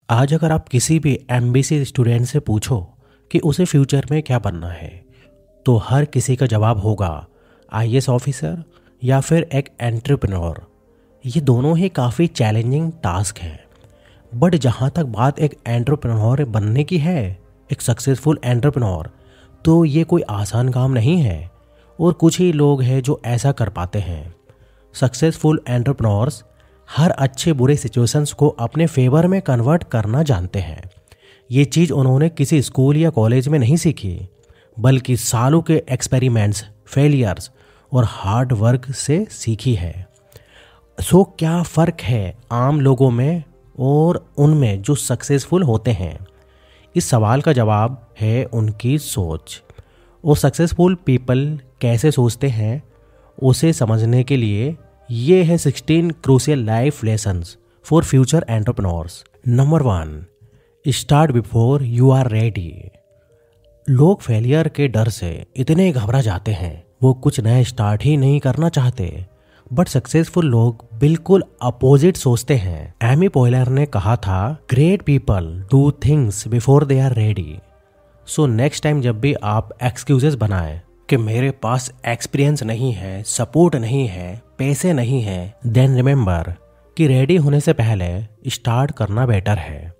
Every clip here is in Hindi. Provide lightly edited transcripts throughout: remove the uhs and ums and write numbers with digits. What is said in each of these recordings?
आज अगर आप किसी भी एमबीसी स्टूडेंट से पूछो कि उसे फ्यूचर में क्या बनना है, तो हर किसी का जवाब होगा आईएएस ऑफिसर या फिर एक एंटरप्रेन्योर। ये दोनों ही काफ़ी चैलेंजिंग टास्क हैं। बट जहाँ तक बात एक एंटरप्रेन्योर बनने की है, एक सक्सेसफुल एंटरप्रेन्योर, तो ये कोई आसान काम नहीं है और कुछ ही लोग हैं जो ऐसा कर पाते हैं। सक्सेसफुल एंटरप्रेन्योर्स हर अच्छे बुरे सिचुएशंस को अपने फेवर में कन्वर्ट करना जानते हैं। ये चीज़ उन्होंने किसी स्कूल या कॉलेज में नहीं सीखी, बल्कि सालों के एक्सपेरिमेंट्स, फेलियर्स और हार्ड वर्क से सीखी है। सो क्या फ़र्क है आम लोगों में और उनमें जो सक्सेसफुल होते हैं? इस सवाल का जवाब है उनकी सोच। और सक्सेसफुल पीपल कैसे सोचते हैं, उसे समझने के लिए ये है 16 crucial life lessons for future entrepreneurs. Number 1, start before you are ready. लोग फेलियर के डर से इतने घबरा जाते हैं, वो कुछ नया स्टार्ट ही नहीं करना चाहते। बट सक्सेसफुल लोग बिल्कुल अपोजिट सोचते हैं। एमी पोहलर ने कहा था, great people do things before they are ready. So next time जब भी आप एक्सक्यूजेस बनाएं कि मेरे पास एक्सपीरियंस नहीं है, सपोर्ट नहीं है, पैसे नहीं है, देन रिमेंबर कि रेडी होने से पहले स्टार्ट करना बेटर है,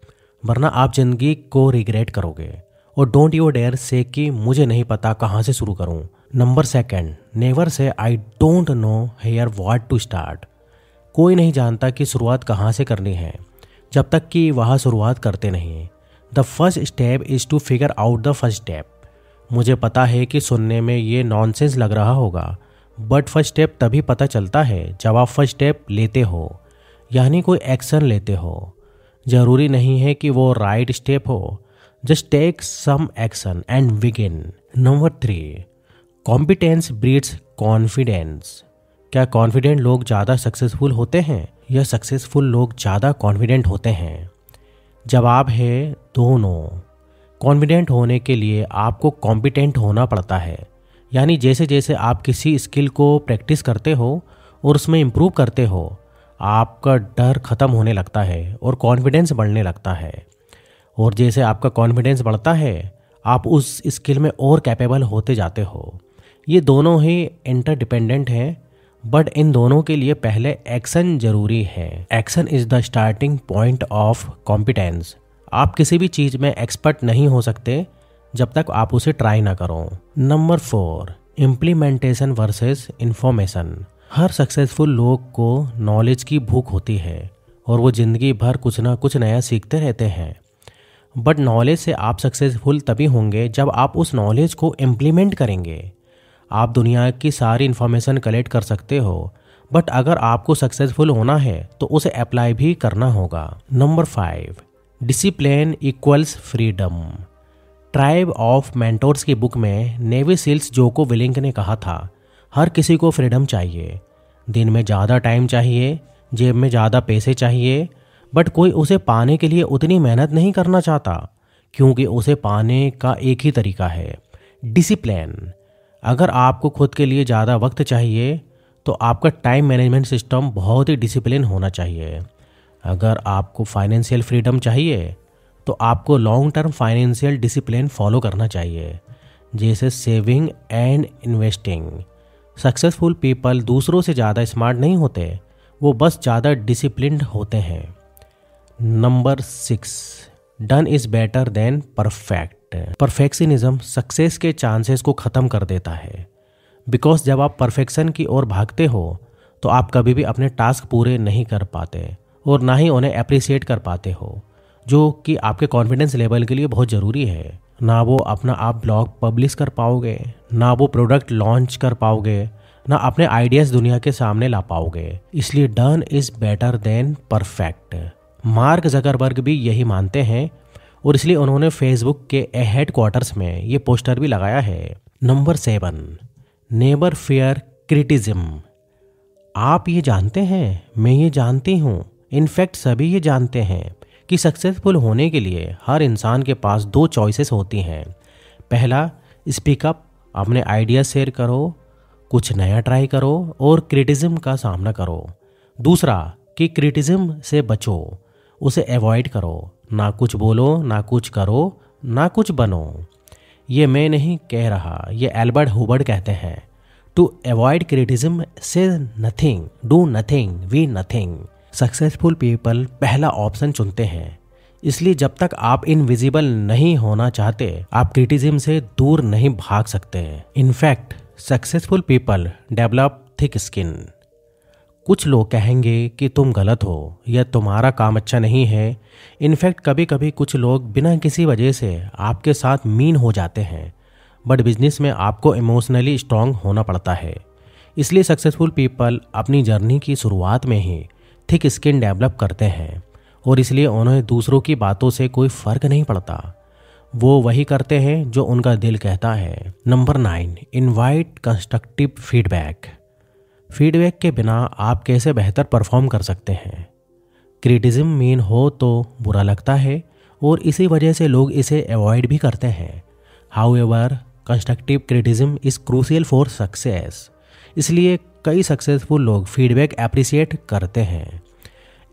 वरना आप जिंदगी को रिग्रेट करोगे। और डोंट यू डेयर से कि मुझे नहीं पता कहाँ से शुरू करूँ। Number 2, never say I don't know here what to start. कोई नहीं जानता कि शुरुआत कहाँ से करनी है जब तक कि वह शुरुआत करते नहीं। The first step is to figure out the first step. मुझे पता है कि सुनने में ये नॉनसेंस लग रहा होगा, बट फर्स्ट स्टेप तभी पता चलता है जब आप फर्स्ट स्टेप लेते हो, यानी कोई एक्शन लेते हो। ज़रूरी नहीं है कि वो राइट स्टेप हो, just take some action and begin. Number 3, competence breeds confidence. क्या कॉन्फिडेंट लोग ज़्यादा सक्सेसफुल होते हैं या सक्सेसफुल लोग ज़्यादा कॉन्फिडेंट होते हैं? जवाब है दोनों। कॉन्फिडेंट होने के लिए आपको कॉम्पिटेंट होना पड़ता है, यानी जैसे जैसे आप किसी स्किल को प्रैक्टिस करते हो और उसमें इम्प्रूव करते हो, आपका डर ख़त्म होने लगता है और कॉन्फिडेंस बढ़ने लगता है। और जैसे आपका कॉन्फिडेंस बढ़ता है, आप उस स्किल में और कैपेबल होते जाते हो। ये दोनों ही इंटरडिपेंडेंट हैं, बट इन दोनों के लिए पहले एक्शन जरूरी है। Action is the starting point of competence. आप किसी भी चीज़ में एक्सपर्ट नहीं हो सकते जब तक आप उसे ट्राई ना करो। Number 4, implementation versus information. हर सक्सेसफुल लोग को नॉलेज की भूख होती है और वो ज़िंदगी भर कुछ ना कुछ नया सीखते रहते हैं। बट नॉलेज से आप सक्सेसफुल तभी होंगे जब आप उस नॉलेज को इम्प्लीमेंट करेंगे। आप दुनिया की सारी इन्फॉर्मेशन कलेक्ट कर सकते हो, बट अगर आपको सक्सेसफुल होना है तो उसे अप्लाई भी करना होगा। Number 5, discipline equals freedom. Tribe of mentors की बुक में नेवी सील्स जोको विलिंग ने कहा था, हर किसी को फ्रीडम चाहिए। दिन में ज़्यादा टाइम चाहिए, जेब में ज़्यादा पैसे चाहिए, बट कोई उसे पाने के लिए उतनी मेहनत नहीं करना चाहता, क्योंकि उसे पाने का एक ही तरीका है, डिसिप्लिन। अगर आपको खुद के लिए ज़्यादा वक्त चाहिए तो आपका टाइम मैनेजमेंट सिस्टम बहुत ही डिसिप्लिन होना चाहिए। अगर आपको फाइनेंशियल फ्रीडम चाहिए तो आपको long term financial discipline follow करना चाहिए, जैसे saving and investing. Successful people दूसरों से ज़्यादा स्मार्ट नहीं होते, वो बस ज़्यादा डिसिप्लिन्ड होते हैं। Number 6, done is better than perfect. Perfectionism success के चांसेस को ख़त्म कर देता है, बिकॉज जब आप परफेक्शन की ओर भागते हो तो आप कभी भी अपने टास्क पूरे नहीं कर पाते और ना ही उन्हें अप्रिशिएट कर पाते हो, जो कि आपके कॉन्फिडेंस लेवल के लिए बहुत ज़रूरी है। ना वो अपना आप ब्लॉग पब्लिश कर पाओगे, ना वो प्रोडक्ट लॉन्च कर पाओगे, ना अपने आइडियाज़ दुनिया के सामने ला पाओगे। इसलिए done is better than perfect. Mark Zuckerberg भी यही मानते हैं और इसलिए उन्होंने फेसबुक के हेडक्वार्टर्स में ये पोस्टर भी लगाया है। Number 7, never fear criticism. आप ये जानते हैं, मैं ये जानती हूँ, इनफैक्ट सभी ये जानते हैं कि सक्सेसफुल होने के लिए हर इंसान के पास 2 चॉइसेस होती हैं। पहला, स्पीकअप, अपने आइडिया शेयर करो, कुछ नया ट्राई करो और क्रिटिज्म का सामना करो। दूसरा कि क्रिटिज्म से बचो, उसे अवॉइड करो, ना कुछ बोलो, ना कुछ करो, ना कुछ बनो। ये मैं नहीं कह रहा, ये एल्बर्ट हुबर्ट कहते हैं। To avoid criticism say nothing, do nothing, be nothing. Successful people पहला ऑप्शन चुनते हैं, इसलिए जब तक आप इनविजिबल नहीं होना चाहते, आप क्रिटिसिज्म से दूर नहीं भाग सकते। In fact successful people develop thick skin. कुछ लोग कहेंगे कि तुम गलत हो या तुम्हारा काम अच्छा नहीं है। इनफैक्ट कभी कभी कुछ लोग बिना किसी वजह से आपके साथ मीन हो जाते हैं, बट बिजनेस में आपको इमोशनली स्ट्रांग होना पड़ता है। इसलिए सक्सेसफुल पीपल अपनी जर्नी की शुरुआत में ही थिक स्किन डेवलप करते हैं और इसलिए उन्हें दूसरों की बातों से कोई फ़र्क नहीं पड़ता। वो वही करते हैं जो उनका दिल कहता है। Number 9, invite constructive feedback. Feedback के बिना आप कैसे बेहतर परफॉर्म कर सकते हैं? क्रिटिसिज्म मीन हो तो बुरा लगता है और इसी वजह से लोग इसे अवॉइड भी करते हैं। However constructive criticism is crucial for success. इसलिए कई सक्सेसफुल लोग फीडबैक एप्रिशिएट करते हैं।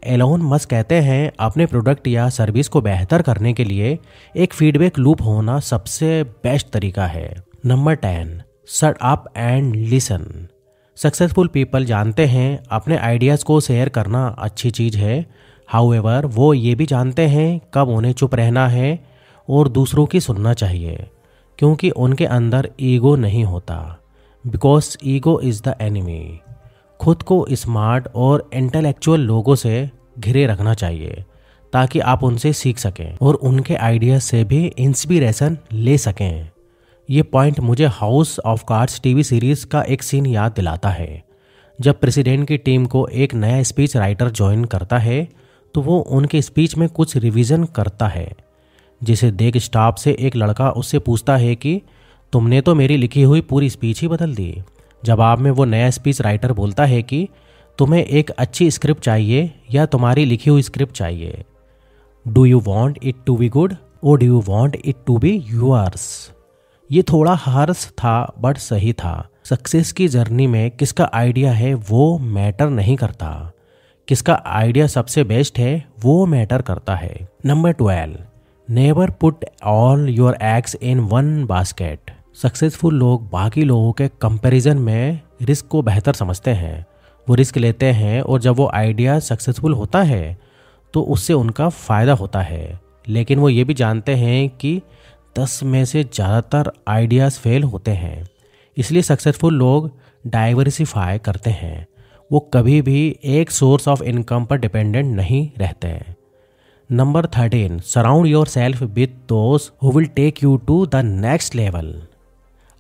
एलोन मस्क कहते हैं अपने प्रोडक्ट या सर्विस को बेहतर करने के लिए एक फीडबैक लूप होना सबसे बेस्ट तरीका है। Number 10, shut up and listen. Successful people जानते हैं अपने आइडियाज़ को शेयर करना अच्छी चीज़ है। हाउएवर वो ये भी जानते हैं कब उन्हें चुप रहना है और दूसरों की सुनना चाहिए, क्योंकि उनके अंदर ईगो नहीं होता। Because ego is the enemy. खुद को स्मार्ट और इंटेलेक्चुअल लोगों से घिरे रखना चाहिए ताकि आप उनसे सीख सकें और उनके आइडिया से भी इंस्पिरेशन ले सकें। ये पॉइंट मुझे house of cards TV series का एक सीन याद दिलाता है। जब प्रेसिडेंट की टीम को एक नया स्पीच राइटर ज्वाइन करता है तो वो उनके स्पीच में कुछ रिवीजन करता है, जिसे देख स्टाफ से एक लड़का उससे पूछता है कि तुमने तो मेरी लिखी हुई पूरी स्पीच ही बदल दी। जवाब में वो नया स्पीच राइटर बोलता है कि तुम्हें एक अच्छी स्क्रिप्ट चाहिए या तुम्हारी लिखी हुई स्क्रिप्ट चाहिए? Do you want it to be good और do you want it to be yours? ये थोड़ा हार्श था बट सही था। सक्सेस की जर्नी में किसका आइडिया है वो मैटर नहीं करता, किसका आइडिया सबसे बेस्ट है वो मैटर करता है। Number 12, never put all your eggs in one basket. Successful लोग बाकी लोगों के कंपैरिजन में रिस्क को बेहतर समझते हैं। वो रिस्क लेते हैं और जब वो आइडिया सक्सेसफुल होता है तो उससे उनका फ़ायदा होता है, लेकिन वो ये भी जानते हैं कि 10 में से ज़्यादातर आइडियाज़ फेल होते हैं। इसलिए सक्सेसफुल लोग डाइवर्सिफाई करते हैं। वो कभी भी एक सोर्स ऑफ इनकम पर डिपेंडेंट नहीं रहते हैं। Number 13, surround yourself with those who will take you to the next level.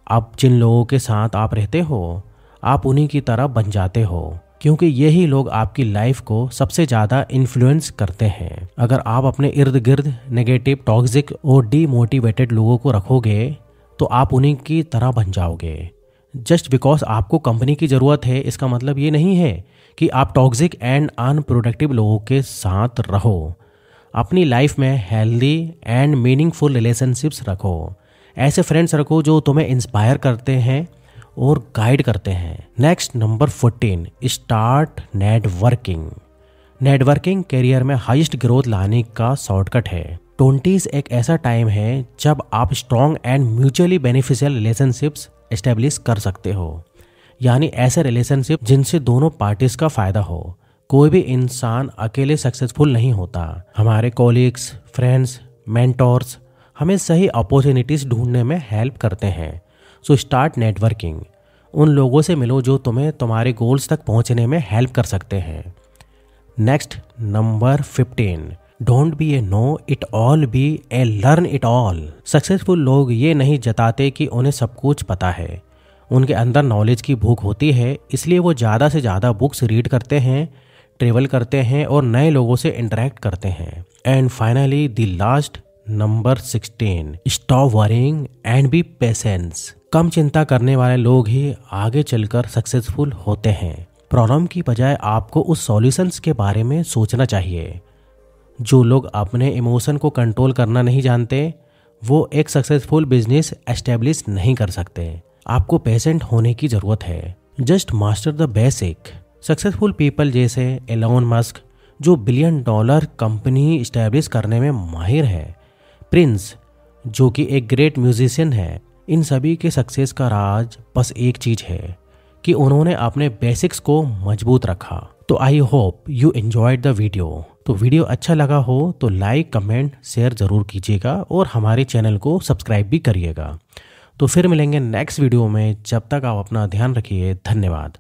अब जिन लोगों के साथ आप रहते हो आप उन्हीं की तरह बन जाते हो, क्योंकि यही लोग आपकी लाइफ को सबसे ज़्यादा इन्फ्लुएंस करते हैं। अगर आप अपने इर्द गिर्द नेगेटिव, टॉक्सिक और डीमोटिवेटेड लोगों को रखोगे तो आप उन्हीं की तरह बन जाओगे। जस्ट बिकॉज आपको कंपनी की ज़रूरत है इसका मतलब ये नहीं है कि आप टॉक्सिक एंड अनप्रोडक्टिव लोगों के साथ रहो। अपनी लाइफ में हेल्दी एंड मीनिंगफुल रिलेशनशिप्स रखो। ऐसे फ्रेंड्स रखो जो तुम्हें इंस्पायर करते हैं और गाइड करते हैं। Next, number 14, start networking. Networking career में हाईएस्ट ग्रोथ लाने का शॉर्टकट है। 20s एक ऐसा टाइम है जब आप strong and mutually beneficial relationships establish कर सकते हो, यानी ऐसे रिलेशनशिप जिनसे दोनों पार्टीज का फ़ायदा हो। कोई भी इंसान अकेले सक्सेसफुल नहीं होता। हमारे कॉलीग्स, फ्रेंड्स, मेंटोर्स हमें सही अपॉर्चुनिटीज़ ढूंढने में हेल्प करते हैं। So start networking. उन लोगों से मिलो जो तुम्हें तुम्हारे गोल्स तक पहुंचने में हेल्प कर सकते हैं। Next, number 15, don't be a know it all, be a learn it all. Successful लोग ये नहीं जताते कि उन्हें सब कुछ पता है। उनके अंदर नॉलेज की भूख होती है, इसलिए वो ज़्यादा से ज़्यादा बुक्स रीड करते हैं, ट्रेवल करते हैं और नए लोगों से इंटरेक्ट करते हैं। And finally the last, number 16, stop worrying and be patience. कम चिंता करने वाले लोग ही आगे चलकर सक्सेसफुल होते हैं। प्रॉब्लम की बजाय आपको उस सॉल्यूशंस के बारे में सोचना चाहिए। जो लोग अपने इमोशन को कंट्रोल करना नहीं जानते वो एक सक्सेसफुल बिजनेस एस्टेब्लिश नहीं कर सकते। आपको पेशेंट होने की ज़रूरत है। Just master the basic. Successful people जैसे एलोन मस्क, जो $1 बिलियन कंपनी इस्टेब्लिश करने में माहिर है, प्रिंस जो कि एक ग्रेट म्यूजिशियन है। इन सभी के सक्सेस का राज बस एक चीज़ है कि उन्होंने अपने बेसिक्स को मजबूत रखा। तो I hope you enjoyed the video. तो वीडियो अच्छा लगा हो तो लाइक, कमेंट, शेयर ज़रूर कीजिएगा और हमारे चैनल को सब्सक्राइब भी करिएगा। तो फिर मिलेंगे नेक्स्ट वीडियो में। जब तक आप अपना ध्यान रखिए। धन्यवाद।